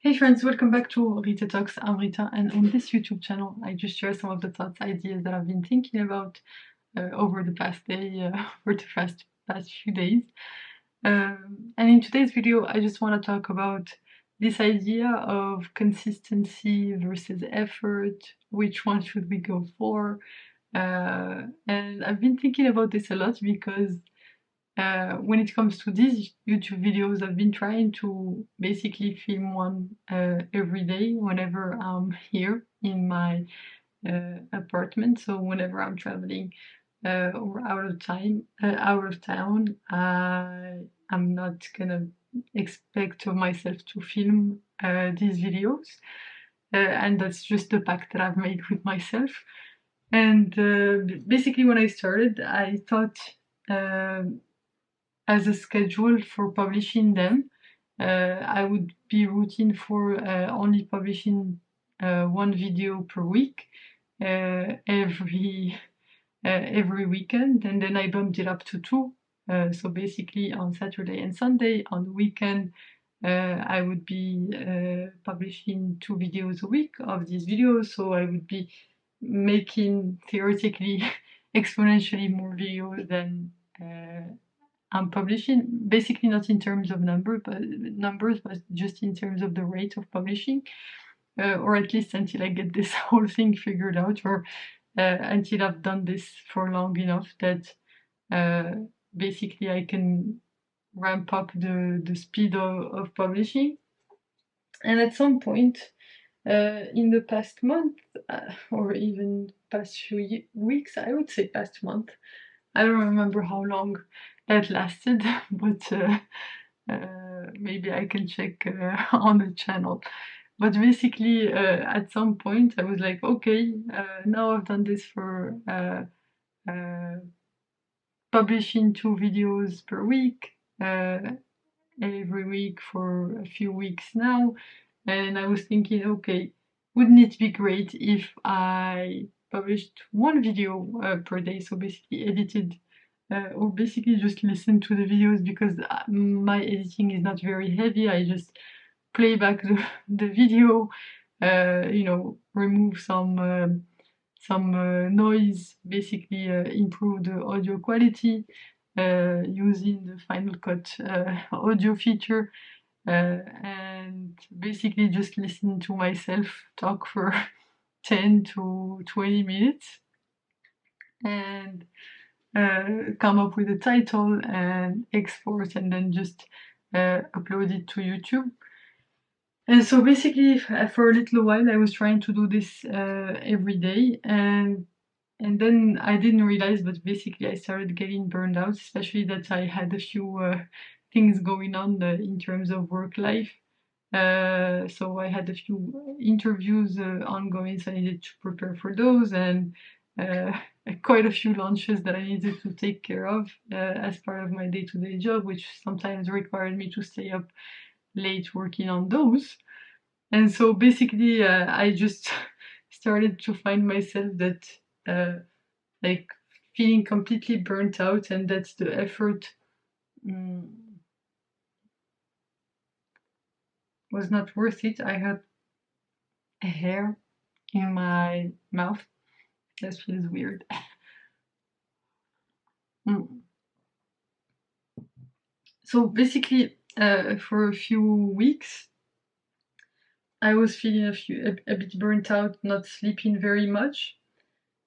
Hey friends, welcome back to Rita Talks. I'm Rita, and on this YouTube channel, I just share some of the thoughts, ideas that I've been thinking about over the past day, over the past few days. And in today's video, I just want to talk about this idea of consistency versus effort. Which one should we go for? And I've been thinking about this a lot because when it comes to these YouTube videos, I've been trying to basically film one every day whenever I'm here in my apartment. So whenever I'm traveling or out of town, I'm not gonna expect of myself to film these videos, and that's just the pact that I've made with myself. And basically, when I started, I thought. As a schedule for publishing them. I would be routine for only publishing one video per week every weekend, and then I bumped it up to two. So basically, on Saturday and Sunday, on the weekend, I would be publishing 2 videos a week of these videos. So I would be making theoretically exponentially more videos than I'm publishing, basically not in terms of numbers, but just in terms of the rate of publishing, or at least until I get this whole thing figured out, or until I've done this for long enough that basically I can ramp up the speed of publishing. And at some point in the past month, or even past few weeks, I would say past month, I don't remember how long that lasted, but maybe I can check on the channel. But basically, at some point, I was like, okay, now I've done this for publishing 2 videos per week, every week for a few weeks now. And I was thinking, okay, wouldn't it be great if I published one video per day? So basically edited or basically just listen to the videos, because my editing is not very heavy. I just play back the video, remove some noise, basically improve the audio quality using the Final Cut audio feature, and basically just listen to myself talk for 10 to 20 minutes and come up with a title and export, and then just upload it to YouTube. And so basically, for a little while, I was trying to do this every day, and then I didn't realize, but basically, I started getting burned out, especially that I had a few things going on in terms of work life. So I had a few interviews ongoing, so I needed to prepare for those, and uh, quite a few launches that I needed to take care of as part of my day-to-day job, which sometimes required me to stay up late working on those. And so basically, I just started to find myself that like feeling completely burnt out, and that's the effort mm, was not worth it. I had a hair in my mouth. That feels weird. Mm. So basically, for a few weeks, I was feeling a bit burnt out, not sleeping very much,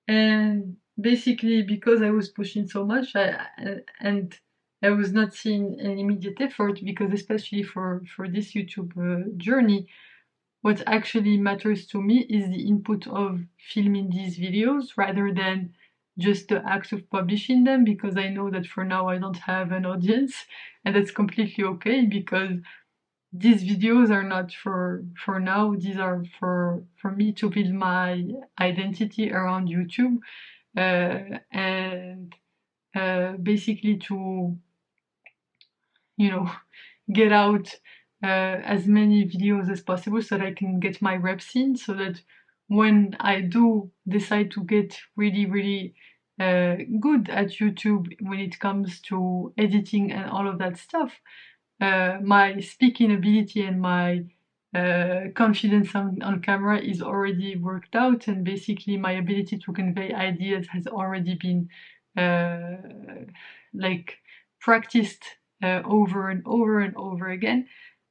and basically because I was pushing so much, and I was not seeing an immediate effort, because especially for this YouTube journey, what actually matters to me is the input of filming these videos rather than just the act of publishing them, because I know that for now I don't have an audience, and that's completely okay, because these videos are not for now. These are for me to build my identity around YouTube, and basically to, you know, get out as many videos as possible so that I can get my reps in, so that when I do decide to get really good at YouTube when it comes to editing and all of that stuff, my speaking ability and my confidence on camera is already worked out, and basically my ability to convey ideas has already been like practiced over and over and over again.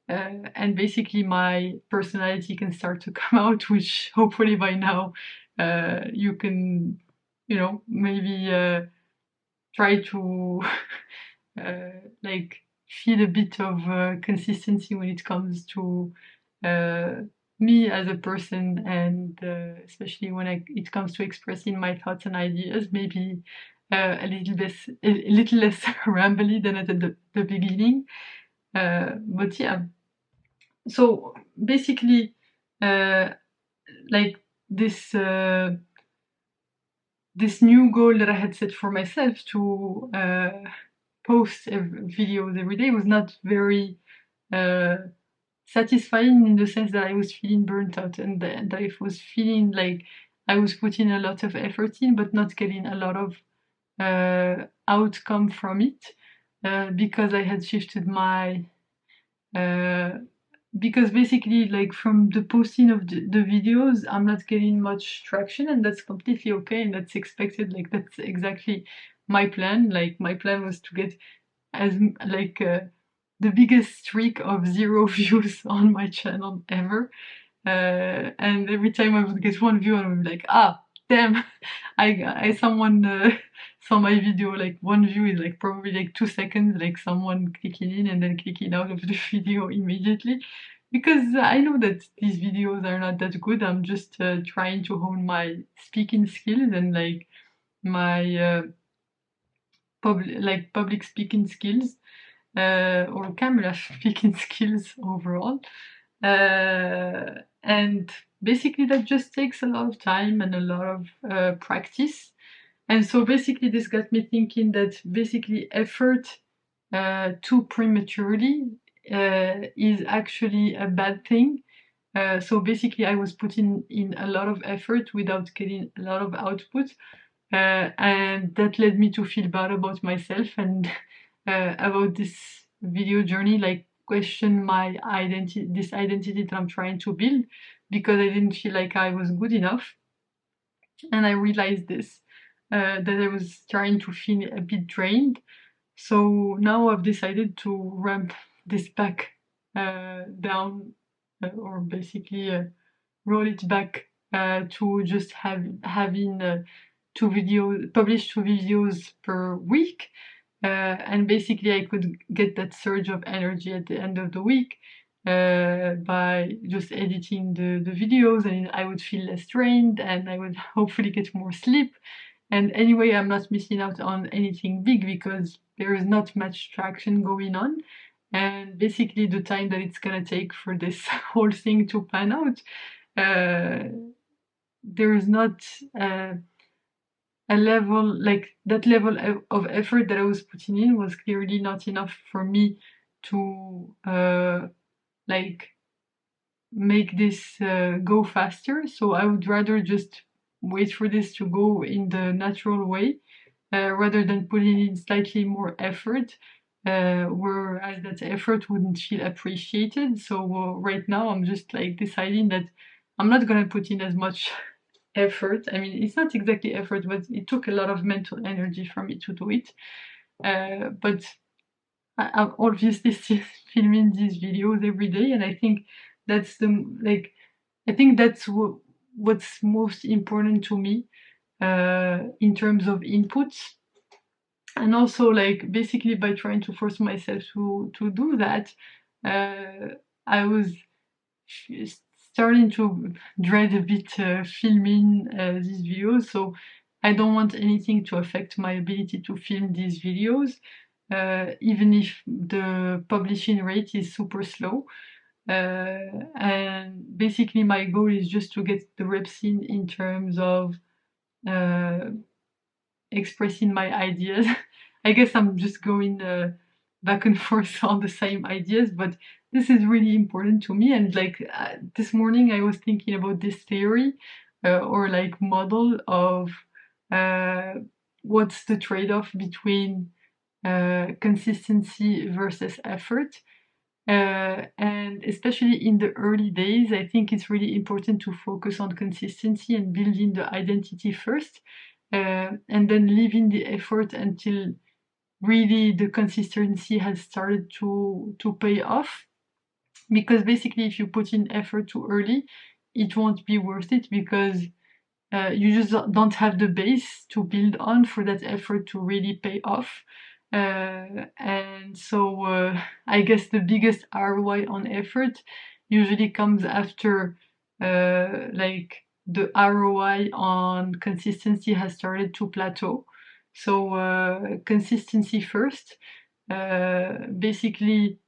And basically my personality can start to come out, which hopefully by now you can, maybe try to like feel a bit of consistency when it comes to me as a person, and especially when it comes to expressing my thoughts and ideas, maybe a little less rambly than at the beginning. But yeah, so basically, like this this new goal that I had set for myself to post videos every day was not very satisfying, in the sense that I was feeling burnt out, and that I was feeling like I was putting a lot of effort in but not getting a lot of outcome from it, because I had shifted my because basically, like, from the posting of the videos, I'm not getting much traction, and that's completely okay, and that's expected. Like, that's exactly my plan. Like, my plan was to get as like the biggest streak of 0 views on my channel ever, and every time I would get 1 view, I would be like, ah, damn, I someone saw my video. Like, 1 view is like probably like 2 seconds, like someone clicking in and then clicking out of the video immediately. Because I know that these videos are not that good. I'm just trying to hone my speaking skills and like my public speaking skills, or camera speaking skills overall. And basically that just takes a lot of time and a lot of practice. And so basically this got me thinking that basically effort too prematurely is actually a bad thing. So basically I was putting in a lot of effort without getting a lot of output, and that led me to feel bad about myself and about this video journey, like question my identity, this identity that I'm trying to build, because I didn't feel like I was good enough. And I realized this, that I was trying to feel a bit drained. So now I've decided to ramp this back down, or basically roll it back to just having publish 2 videos per week. And basically I could get that surge of energy at the end of the week by just editing the videos, and I would feel less drained and I would hopefully get more sleep. And anyway, I'm not missing out on anything big because there is not much traction going on. And basically the time that it's gonna take for this whole thing to pan out, there is not a level, like that level of effort that I was putting in was clearly not enough for me to like make this go faster. So I would rather just wait for this to go in the natural way, rather than putting in slightly more effort, whereas that effort wouldn't feel appreciated. So right now I'm just like deciding that I'm not gonna put in as much effort. I mean, it's not exactly effort, but it took a lot of mental energy from me to do it. But I'm obviously still filming these videos every day, and I think that's I think that's what's most important to me in terms of inputs. And also, like, basically by trying to force myself to do that, I was starting to dread a bit filming these videos. So I don't want anything to affect my ability to film these videos, even if the publishing rate is super slow. And basically my goal is just to get the reps in terms of expressing my ideas. I guess I'm just going back and forth on the same ideas, but this is really important to me. And like this morning, I was thinking about this theory or like model of what's the trade-off between consistency versus effort. And especially in the early days, I think it's really important to focus on consistency and building the identity first, and then leaving the effort until really the consistency has started to pay off. Because basically, if you put in effort too early, it won't be worth it, because you just don't have the base to build on for that effort to really pay off. And so I guess the biggest ROI on effort usually comes after like the ROI on consistency has started to plateau. So consistency first. Basically,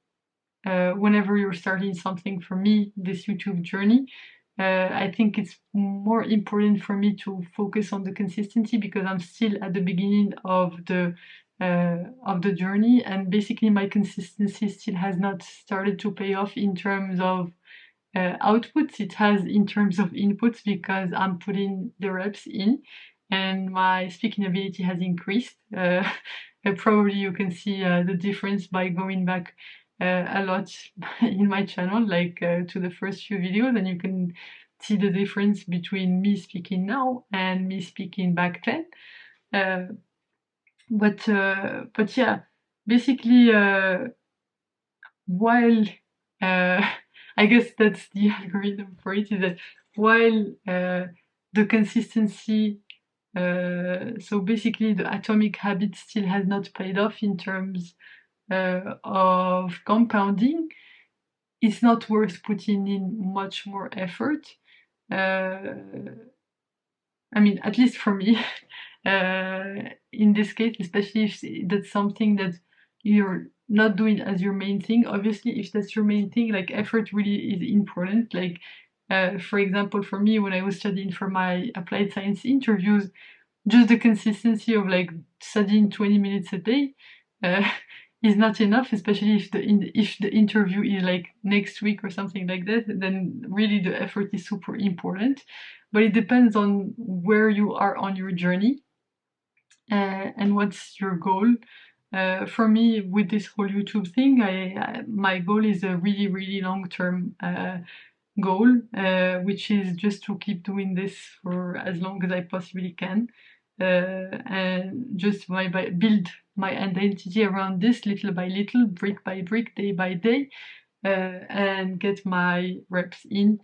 whenever you're starting something, for me, this YouTube journey, I think it's more important for me to focus on the consistency, because I'm still at the beginning of the journey, and basically my consistency still has not started to pay off in terms of outputs. It has in terms of inputs, because I'm putting the reps in and my speaking ability has increased. And probably you can see the difference by going back a lot in my channel, like to the first few videos, and you can see the difference between me speaking now and me speaking back then. Uh, but yeah, basically, while I guess that's the algorithm for it, is that while the consistency, so basically the atomic habit still has not paid off in terms of compounding, it's not worth putting in much more effort. I mean, at least for me, in this case, especially if that's something that you're not doing as your main thing. Obviously, if that's your main thing, like effort really is important. Like, for example, for me, when I was studying for my applied science interviews, just the consistency of like studying 20 minutes a day uh, is not enough, especially if the interview is like next week or something like that. Then really the effort is super important. But it depends on where you are on your journey and what's your goal. For me, with this whole YouTube thing, my goal is a really long term goal, which is just to keep doing this for as long as I possibly can, and just build my identity around this little by little, brick by brick, day by day, and get my reps in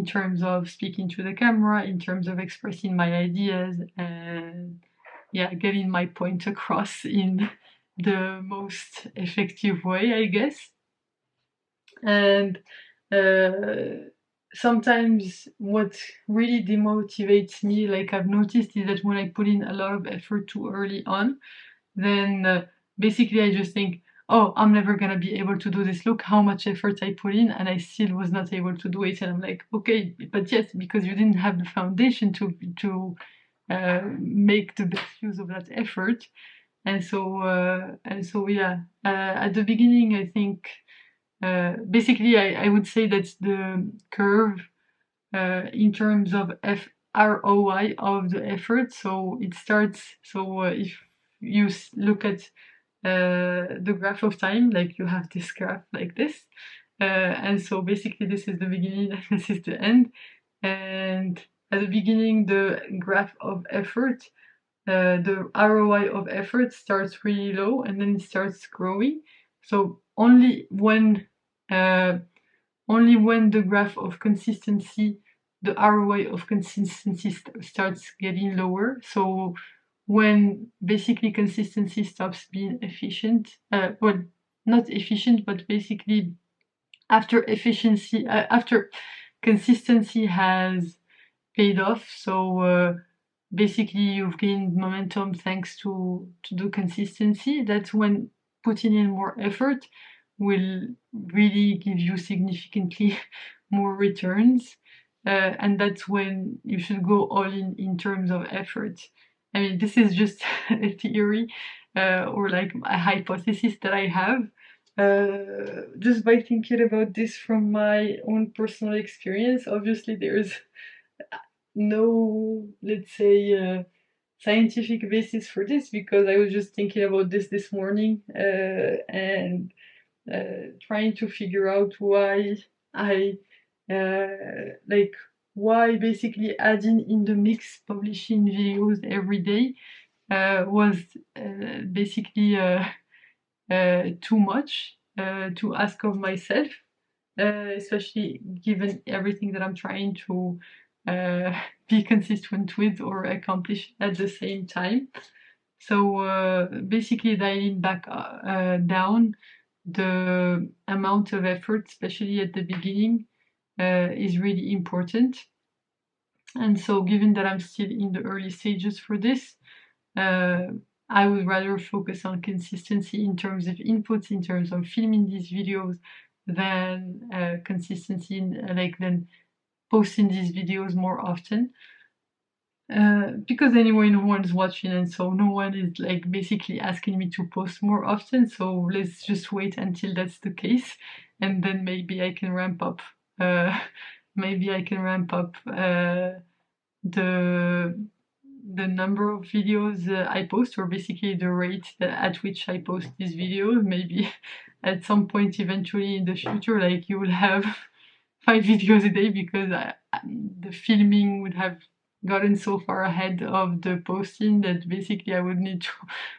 terms of speaking to the camera, in terms of expressing my ideas, and yeah, getting my point across in the most effective way, I guess. And sometimes what really demotivates me, like I've noticed, is that when I put in a lot of effort too early on, then basically I just think, oh, I'm never gonna be able to do this. Look how much effort I put in, and I still was not able to do it. And I'm like, okay, but yes, because you didn't have the foundation to make the best use of that effort. And so yeah, at the beginning, I think basically I would say that the curve in terms of ROI of the effort. So it starts. So if you look at the graph of time, like you have this graph like this, and so basically this is the beginning and this is the end. And at the beginning, the graph of effort, the ROI of effort starts really low and then it starts growing. So uh, only when the graph of consistency, the ROI of consistency starts getting lower. So when basically consistency stops being efficient, well, not efficient, but basically after consistency has paid off. So basically you've gained momentum thanks to the consistency. That's when putting in more effort will really give you significantly more returns. And that's when you should go all in terms of effort. I mean, this is just a theory or like a hypothesis that I have. Just by thinking about this from my own personal experience, obviously there's no, let's say, scientific basis for this, because I was just thinking about this morning, and trying to figure out why I like why basically adding in the mix publishing videos every day was basically too much to ask of myself, especially given everything that I'm trying to be consistent with or accomplish at the same time. So basically dialing back down the amount of effort, especially at the beginning, is really important. And so given that I'm still in the early stages for this, I would rather focus on consistency in terms of inputs, in terms of filming these videos, than consistency than posting these videos more often. Because anyway, no one's watching, and so no one is like basically asking me to post more often. So let's just wait until that's the case, and then maybe I can ramp up. Maybe I can ramp up the number of videos I post, or basically the rate at which I post these videos. Maybe at some point, eventually in the future, like you will have 5 videos a day because the filming would have gotten so far ahead of the posting that basically I would need to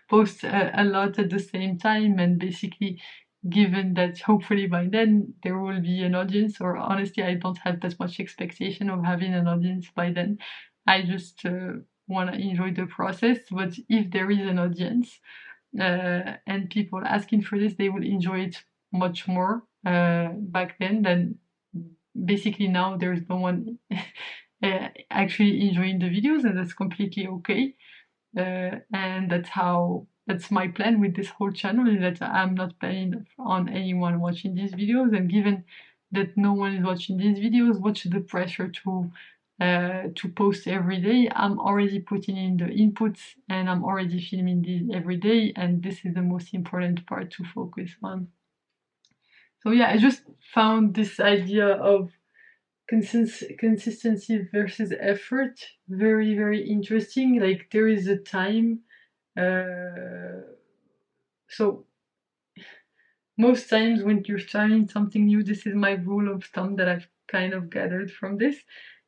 post a lot at the same time. And basically, given that hopefully by then there will be an audience, or honestly, I don't have that much expectation of having an audience by then. I just want to enjoy the process. But if there is an audience and people asking for this, they will enjoy it much more back then than basically now. There's no one actually enjoying the videos, and that's completely okay. And that's my plan with this whole channel, is that I'm not planning on anyone watching these videos. And given that no one is watching these videos, what's the pressure to post every day? I'm already putting in the inputs, and I'm already filming these every day, and this is the most important part to focus on. So yeah, I just found this idea of consistency versus effort very, very interesting. Like there is a time, so most times when you're starting something new, this is my rule of thumb that I've kind of gathered from this,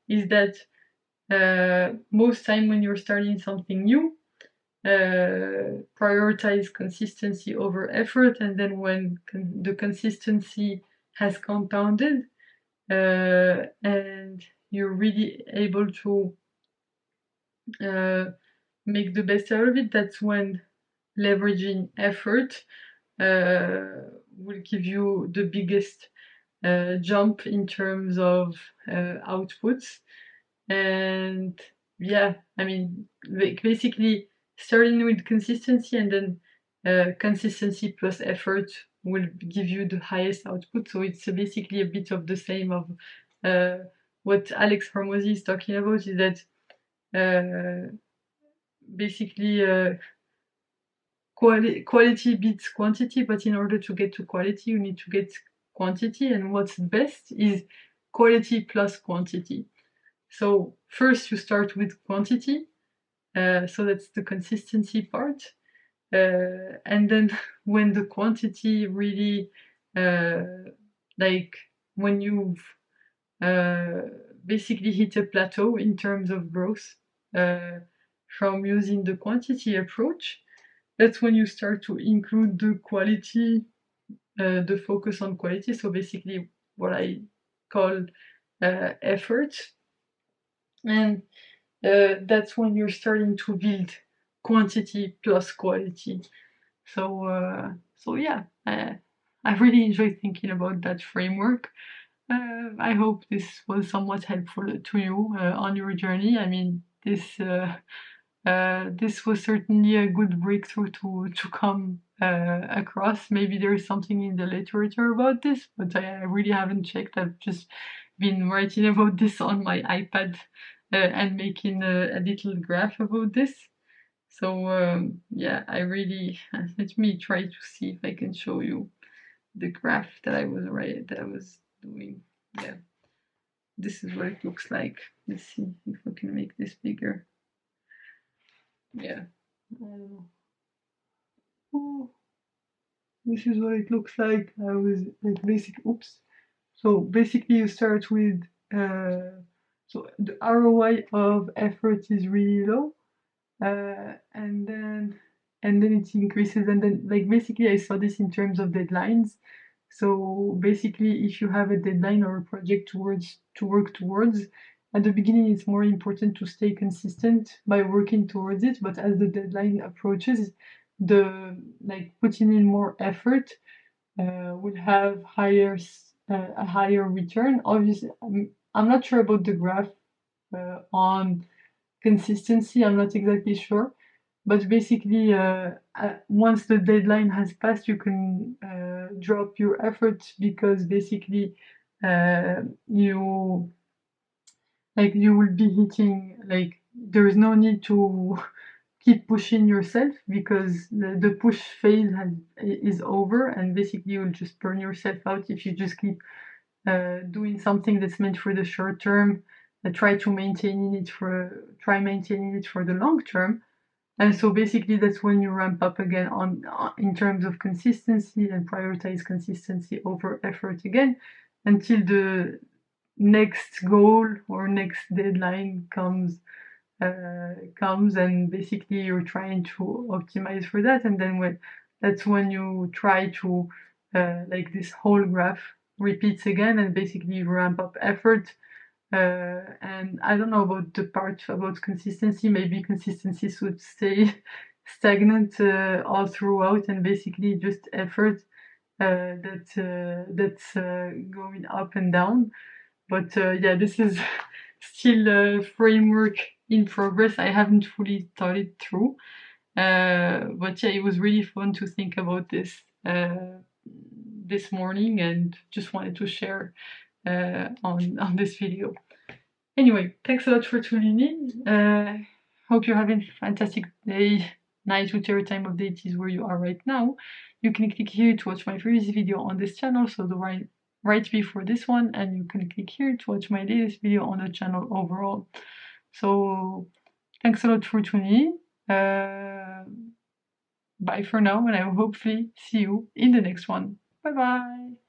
is that most time when you're starting something new, prioritize consistency over effort, and then when the consistency has compounded and you're really able to make the best out of it, that's when leveraging effort will give you the biggest jump in terms of outputs. And yeah, I mean, basically starting with consistency, and then consistency plus effort will give you the highest output. So it's basically a bit of the same of what Alex Hormozy is talking about, is that basically quality beats quantity, but in order to get to quality, you need to get quantity. And what's best is quality plus quantity. So first you start with quantity, so that's the consistency part. And then when the quantity really, like when you've basically hit a plateau in terms of growth from using the quantity approach, that's when you start to include the quality, the focus on quality. So basically what I call effort. And that's when you're starting to build quantity plus quality. So yeah, I really enjoy thinking about that framework. I hope this was somewhat helpful to you on your journey. I mean, this was certainly a good breakthrough to come across. Maybe there is something in the literature about this, but I really haven't checked. I've just been writing about this on my iPad and making a little graph about this. So yeah, I really let me try to see if I can show you the graph that I was doing. Yeah, this is what it looks like. Let's see if we can make this bigger. Yeah. Oh. this is what it looks like. I was like oops. So basically you start with, so the ROI of effort is really low, and then it increases, and then like basically I saw this in terms of deadlines. So basically if you have a deadline or a project to work towards, at the beginning it's more important to stay consistent by working towards it, but as the deadline approaches, the like putting in more effort will have a higher return. Obviously, I'm not sure about the graph on consistency. I'm not exactly sure, but basically, once the deadline has passed, you can drop your effort because basically, you you will be hitting like there is no need to keep pushing yourself because the push phase is over, and basically you'll just burn yourself out if you just keep doing something that's meant for the short term. Try maintaining it for the long term, and so basically that's when you ramp up again on in terms of consistency and prioritize consistency over effort again until the next goal or next deadline comes, and basically you're trying to optimize for that, and then that's when you try to like this whole graph repeats again, and basically you ramp up effort. And I don't know about the part about consistency. Maybe consistency should stay stagnant all throughout, and basically just effort that's going up and down. But yeah, this is still a framework in progress. I haven't fully thought it through. But yeah, it was really fun to think about this this morning, and just wanted to share on this video. Anyway, thanks a lot for tuning in. Hope you're having a fantastic day, night, whichever time of day it is where you are right now. You can click here to watch my previous video on this channel, so the right before this one, and you can click here to watch my latest video on the channel overall. So thanks a lot for tuning in. Bye for now, and I will hopefully see you in the next one. Bye bye.